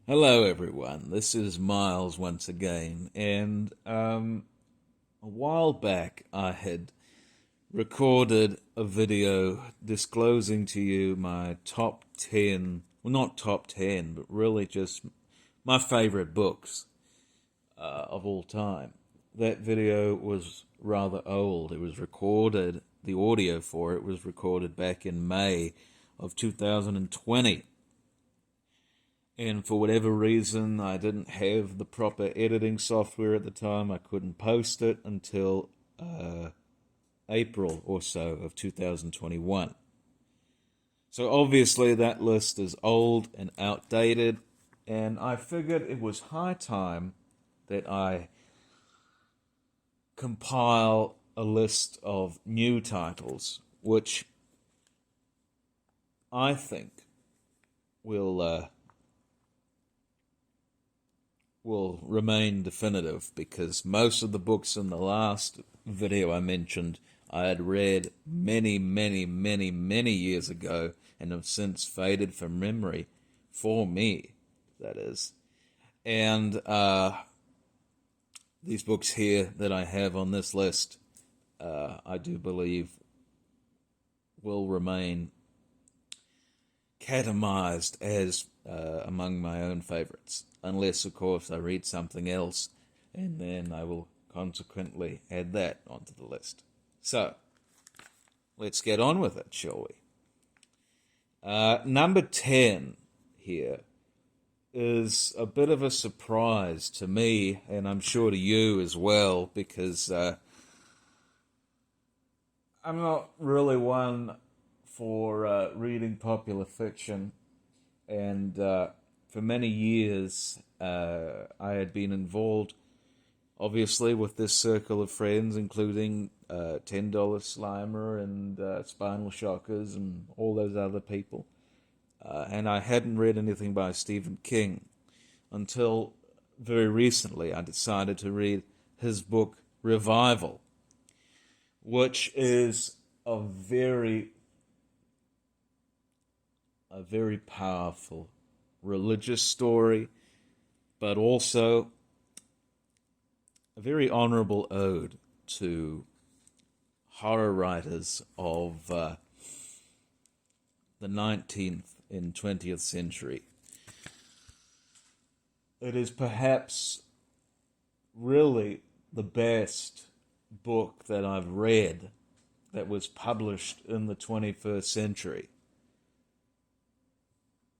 Hello, everyone. This is Miles once again, and a while back I had recorded a video disclosing to you my top 10, well, not top 10, but really just my favorite books of all time. That video was rather old. It was recorded, the audio for it was recorded back in May of 2020. And for whatever reason, I didn't have the proper editing software at the time. I couldn't post it until April or so of 2021. So obviously that list is old and outdated, and I figured it was high time that I compile a list of new titles, which I think will remain definitive, because most of the books in the last video I mentioned I had read many, many, many, many years ago and have since faded from memory, for me, that is. And these books here that I have on this list, I do believe will remain categorized as among my own favorites, unless, of course, I read something else, and then I will consequently add that onto the list. So, let's get on with it, shall we? Number 10 here is a bit of a surprise to me, and I'm sure to you as well, because I'm not really one for reading popular fiction, and for many years I had been involved, obviously, with this circle of friends, including $10 Slimer and Spinal Shockers and all those other people. And I hadn't read anything by Stephen King until very recently. I decided to read his book Revival, which is a very powerful religious story, but also a very honorable ode to horror writers of the 19th and 20th century. It is perhaps really the best book that I've read that was published in the 21st century.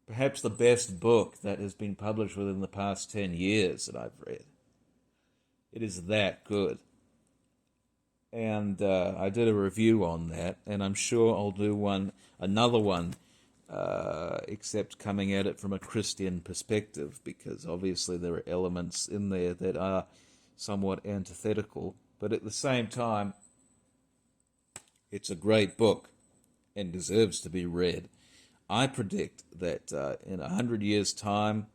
Perhaps the best book that has been published within the past 10 years that I've read. It is that good. And I did a review on that, and I'm sure I'll do another one, except coming at it from a Christian perspective, because obviously there are elements in there that are somewhat antithetical, but at the same time, it's a great book and deserves to be read. I predict that in 100 years' time,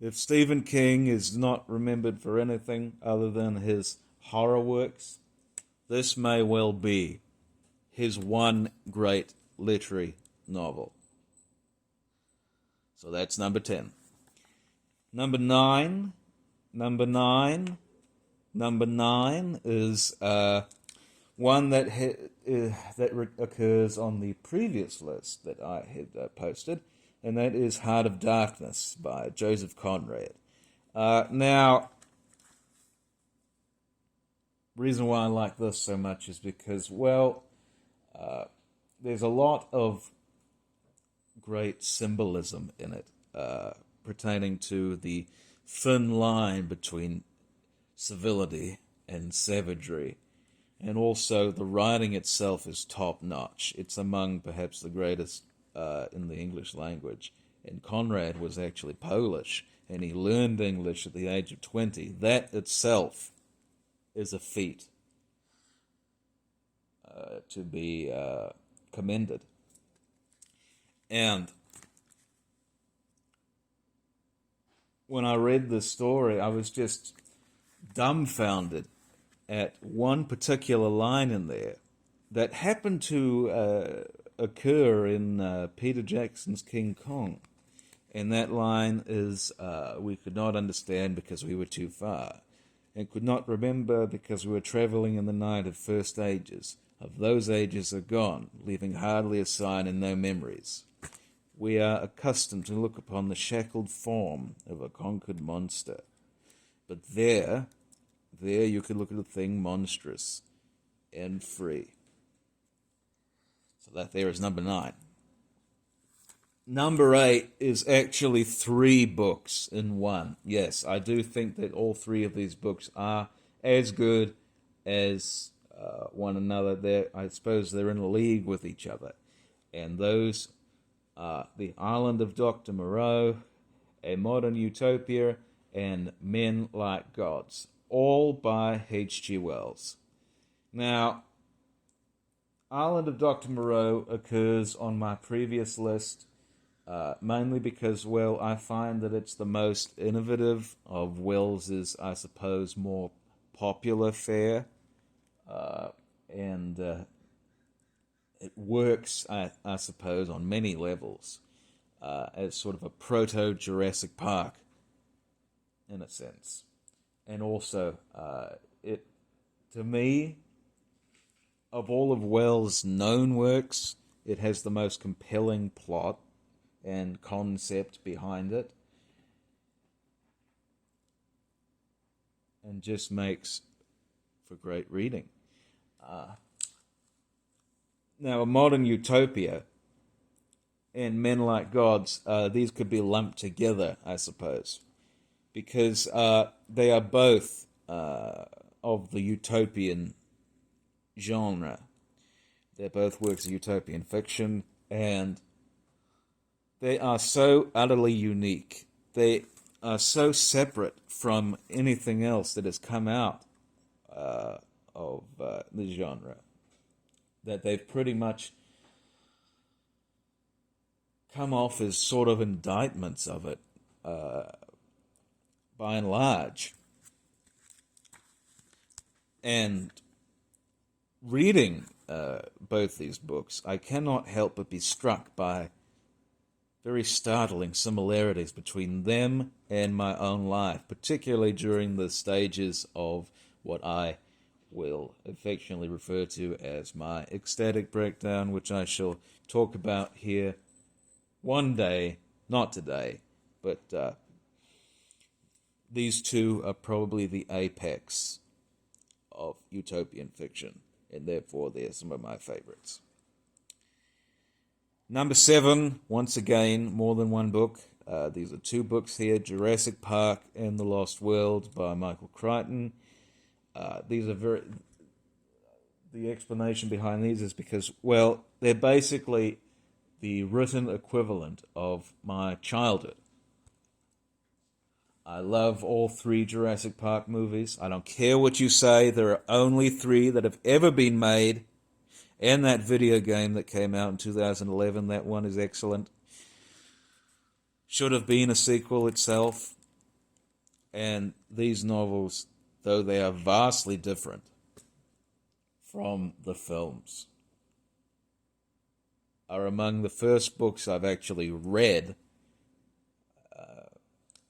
if Stephen King is not remembered for anything other than his horror works, this may well be his one great literary novel. So that's number 10. Number 9 is one that occurs on the previous list that I had posted, and that is Heart of Darkness by Joseph Conrad. Now, reason why I like this so much is because, well, there's a lot of great symbolism in it, pertaining to the thin line between civility and savagery. And also, the writing itself is top-notch. It's among perhaps the greatest in the English language. And Conrad was actually Polish, and he learned English at the age of 20. That itself is a feat to be commended. And when I read this story, I was just dumbfounded at one particular line in there that happened to occur in Peter Jackson's King Kong. And that line is, we could not understand because we were too far, and could not remember because we were travelling in the night of first ages. Of those ages are gone, leaving hardly a sign and no memories. We are accustomed to look upon the shackled form of a conquered monster. But there you could look at a thing monstrous and free. So that there is number 9. Number 8 is actually 3 books in one. Yes, I do think that all 3 of these books are as good as one another. I suppose they're in a league with each other. And those are The Island of Dr. Moreau, A Modern Utopia, and Men Like Gods, all by H.G.WELLS. Now, Island of Dr. Moreau occurs on my previous list, mainly because, well, I find that it's the most innovative of Wells's, I suppose, more popular fare, and it works, I suppose, on many levels, as sort of a proto-Jurassic Park, in a sense. And also, to me, of all of Wells' known works, it has the most compelling plot and concept behind it, and just makes for great reading. Now, A Modern Utopia and Men Like Gods, these could be lumped together, I suppose, because they are both of the utopian genre. They're both works of utopian fiction, and they are so utterly unique. They are so separate from anything else that has come out of the genre that they've pretty much come off as sort of indictments of it, by and large. And reading both these books, I cannot help but be struck by very startling similarities between them and my own life, particularly during the stages of what I will affectionately refer to as my ecstatic breakdown, which I shall talk about here one day, not today, but these two are probably the apex of utopian fiction, and therefore they're some of my favorites. Number 7, once again, more than one book. These are 2 books here, Jurassic Park and The Lost World by Michael Crichton. These are the explanation behind these is because, well, they're basically the written equivalent of my childhood. I love all 3 Jurassic Park movies. I don't care what you say, there are only 3 that have ever been made. And that video game that came out in 2011, that one is excellent. Should have been a sequel itself. And these novels, though they are vastly different from the films, are among the first books I've actually read,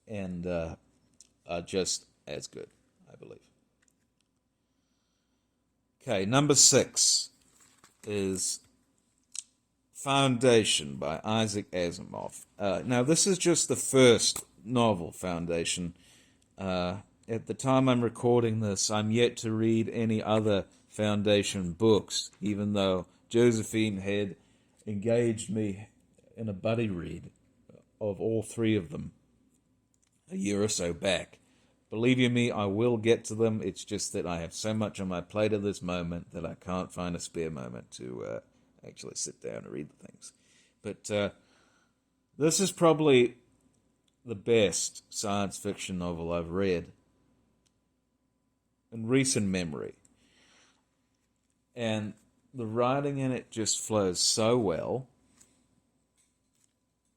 and are just as good, I believe. Okay, number 6 is Foundation by Isaac Asimov. Now, this is just the first novel, Foundation. At the time I'm recording this, I'm yet to read any other Foundation books, even though Josephine had engaged me in a buddy read of all 3 of them a year or so back. Believe you me, I will get to them. It's just that I have so much on my plate at this moment that I can't find a spare moment to actually sit down and read the things. But this is probably the best science fiction novel I've read in recent memory. And the writing in it just flows so well.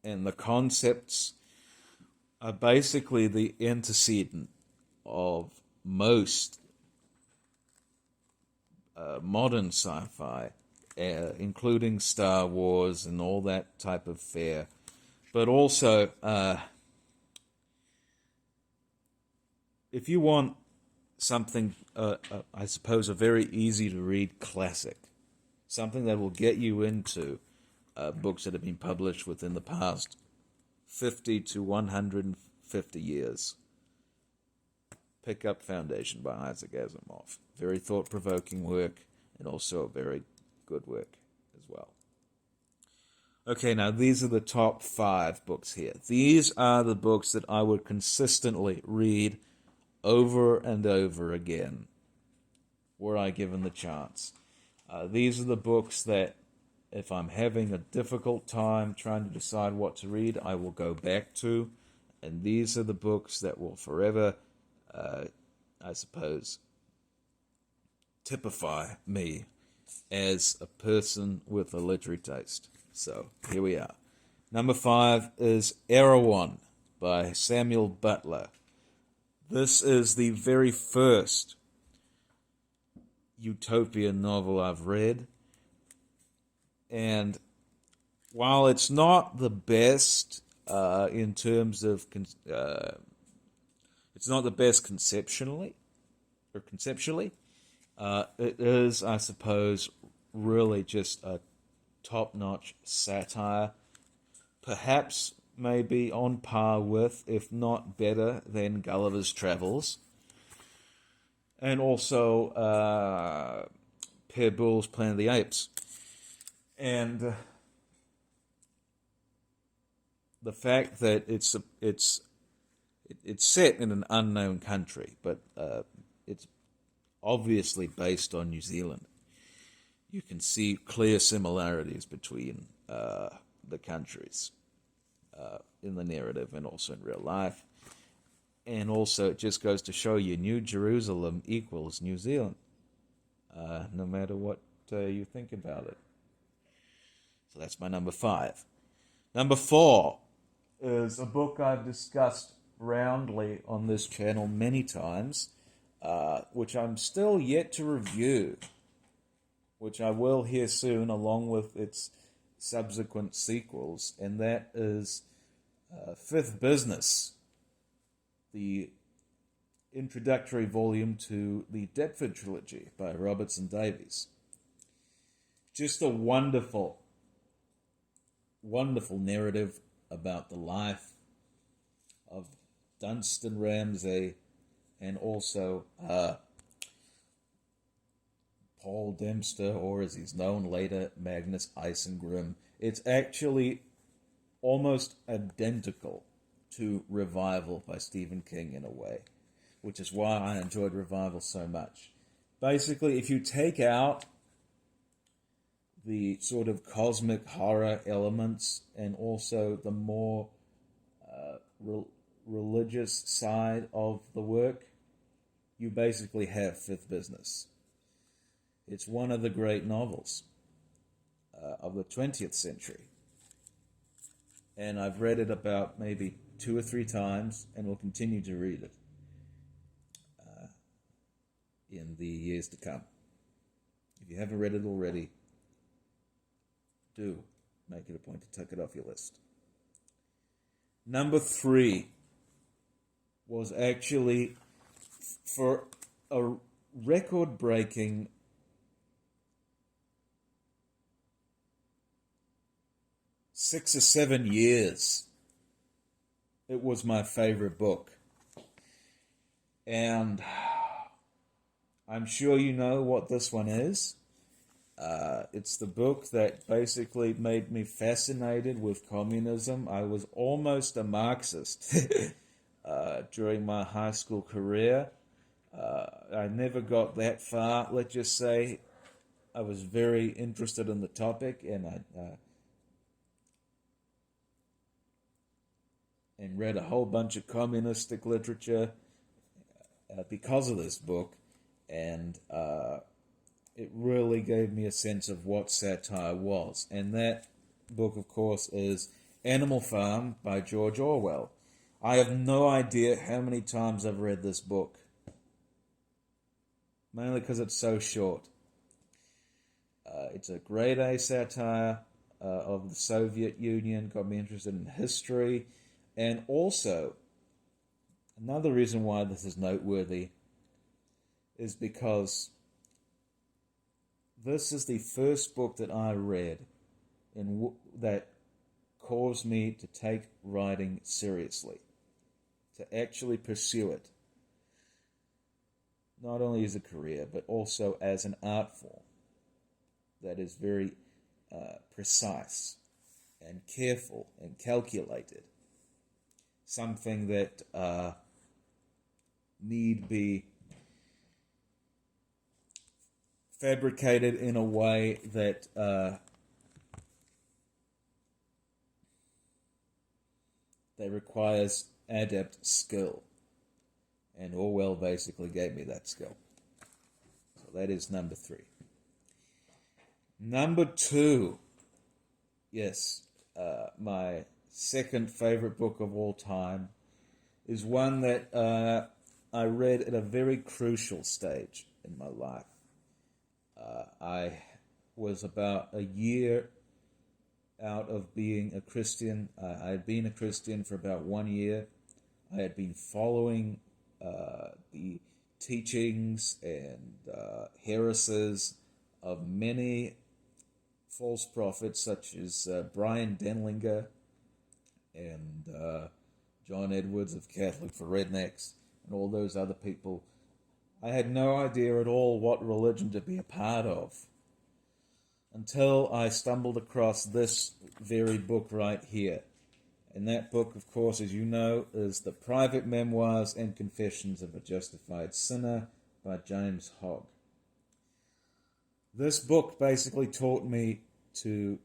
And the concepts are basically the antecedent of most modern sci-fi, including Star Wars and all that type of fare. But also, if you want something, I suppose, a very easy to read classic, something that will get you into books that have been published within the past 50 to 150 years, pick up Foundation by Isaac Asimov. Very thought-provoking work, and also a very good work as well. Okay, now these are the top 5 books here. These are the books that I would consistently read over and over again, were I given the chance. These are the books that, if I'm having a difficult time trying to decide what to read, I will go back to. And these are the books that will forever, I suppose, typify me as a person with a literary taste. So, here we are. Number 5 is Erewhon by Samuel Butler. This is the very first utopian novel I've read. And while it's not the best in terms of... it's not the best conceptually, it is, I suppose, really just a top-notch satire, perhaps maybe on par with, if not better than, Gulliver's Travels, and also Per Bull's Planet of the Apes. And the fact that it's set in an unknown country, but it's obviously based on New Zealand. You can see clear similarities between the countries in the narrative and also in real life. And also, it just goes to show you, New Jerusalem equals New Zealand, no matter what you think about it. So that's my number 5. Number 4 is a book I've discussed roundly on this channel many times, which I'm still yet to review, which I will here soon, along with its subsequent sequels, and that is Fifth Business, the introductory volume to the Deptford trilogy by Robertson Davies. Just a wonderful, wonderful narrative about the life of Dunstan Ramsay and also Paul Dempster, or as he's known later, Magnus Isengrim. It's actually almost identical to Revival by Stephen King in a way, which is why I enjoyed Revival so much. Basically, if you take out the sort of cosmic horror elements and also the more religious side of the work, you basically have Fifth Business. It's one of the great novels of the 20th century. And I've read it about maybe 2 or 3 times and will continue to read it in the years to come. If you haven't read it already, do make it a point to tuck it off your list. Number 3 was actually, for a record-breaking 6 or 7 years, it was my favorite book. And I'm sure you know what this one is. It's the book that basically made me fascinated with communism. I was almost a Marxist during my high school career. I never got that far, let's just say. I was very interested in the topic, and I read a whole bunch of communistic literature because of this book, and it really gave me a sense of what satire was. And that book, of course, is Animal Farm by George Orwell. I have no idea how many times I've read this book, mainly because it's so short. It's a grade A satire of the Soviet Union, got me interested in history, and also another reason why this is noteworthy is because this is the first book that I read that caused me to take writing seriously, to actually pursue it, not only as a career, but also as an art form that is very precise and careful and calculated. Something that need be fabricated in a way that requires adept skill. And Orwell basically gave me that skill. So that is number 3. Number 2, yes, my second favorite book of all time is one that I read at a very crucial stage in my life. I was about a year out of being a Christian. I had been a Christian for about 1 year. I had been following the teachings and heresies of many false prophets, such as Brian Denlinger and John Edwards of Catholic for Rednecks, and all those other people. I had no idea at all what religion to be a part of until I stumbled across this very book right here. And that book, of course, as you know, is The Private Memoirs and Confessions of a Justified Sinner by James Hogg. This book basically taught me to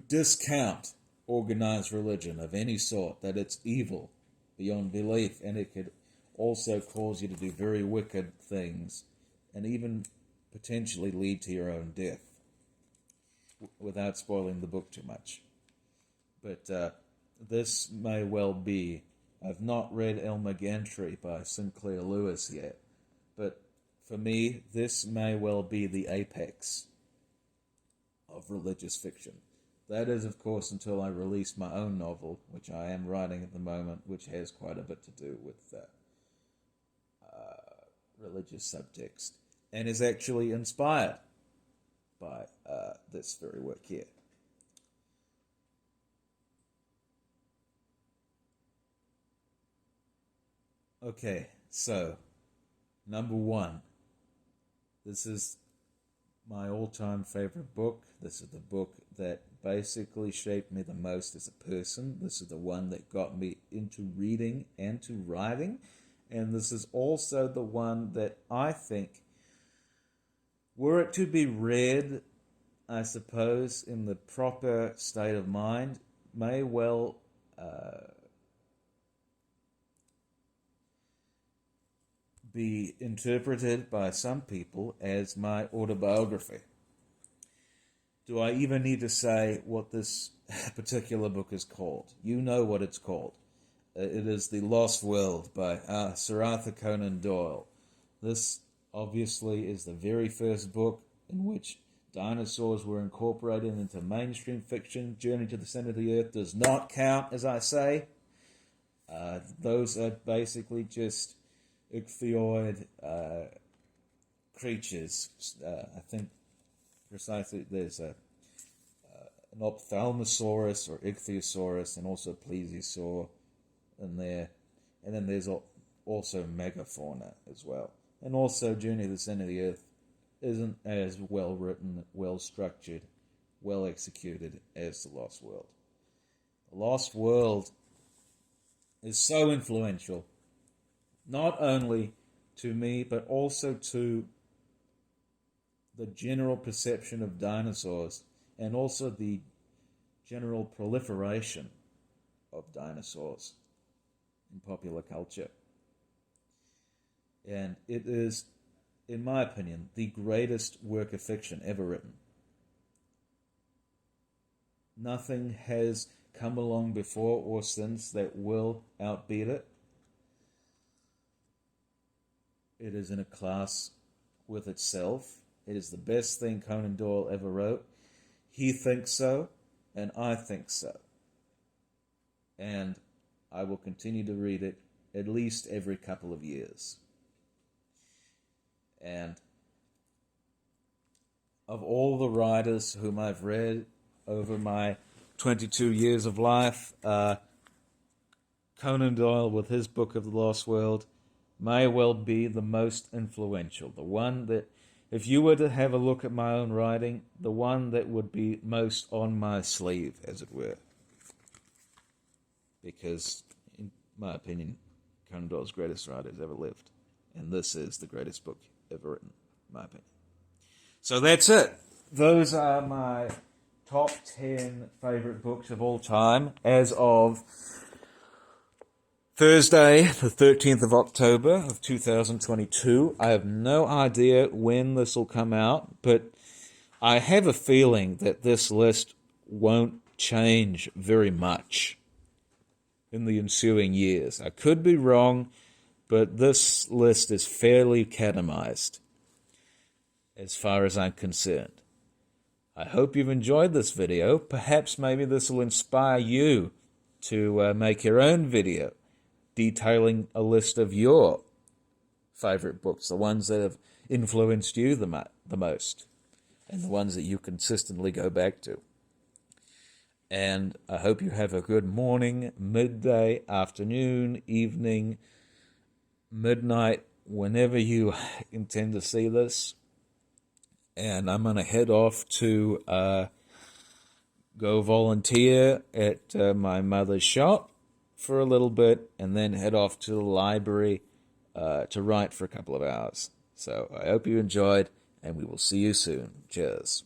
discount organized religion of any sort, that it's evil beyond belief, and it could also cause you to do very wicked things and even potentially lead to your own death, without spoiling the book too much. But this may well be, I've not read Elmer Gantry by Sinclair Lewis yet, but for me, this may well be the apex of religious fiction. That is, of course, until I release my own novel, which I am writing at the moment, which has quite a bit to do with religious subtext, and is actually inspired by this very work here. Okay, so, number 1. This is my all-time favorite book. This is the book that basically shaped me the most as a person. This is the one that got me into reading and to writing. And this is also the one that I think, were it to be read, I suppose, in the proper state of mind, may well be interpreted by some people as my autobiography. Do I even need to say what this particular book is called? You know what it's called. It is The Lost World by Sir Arthur Conan Doyle. This obviously is the very first book in which dinosaurs were incorporated into mainstream fiction. Journey to the Center of the Earth does not count, as I say. Those are basically just ichthyoid creatures. I think precisely there's an ophthalmosaurus or ichthyosaurus and also plesiosaur in there. And then there's also megafauna as well. And also Journey to the Center of the Earth isn't as well written, well structured, well executed as The Lost World. The Lost World is so influential, not only to me, but also to the general perception of dinosaurs and also the general proliferation of dinosaurs in popular culture. And it is, in my opinion, the greatest work of fiction ever written. Nothing has come along before or since that will outbeat it. It is in a class with itself. It is the best thing Conan Doyle ever wrote. He thinks so, and I think so. And I will continue to read it at least every couple of years. And of all the writers whom I've read over my 22 years of life, Conan Doyle with his book of the Lost World may well be the most influential. The one that, if you were to have a look at my own writing, the one that would be most on my sleeve, as it were. Because, in my opinion, Conan Doyle's greatest writer has ever lived. And this is the greatest book ever written, in my opinion. So that's it. Those are my top 10 favorite books of all time as of Thursday, the 13th of October of 2022. I have no idea when this will come out, but I have a feeling that this list won't change very much in the ensuing years. I could be wrong, but this list is fairly categorized as far as I'm concerned. I hope you've enjoyed this video. Perhaps maybe this will inspire you to make your own video detailing a list of your favorite books, the ones that have influenced you the most, and the ones that you consistently go back to. And I hope you have a good morning, midday, afternoon, evening, midnight, whenever you intend to see this. And I'm going to head off to go volunteer at my mother's shop for a little bit, and then head off to the library to write for a couple of hours. So I hope you enjoyed, and we will see you soon. Cheers.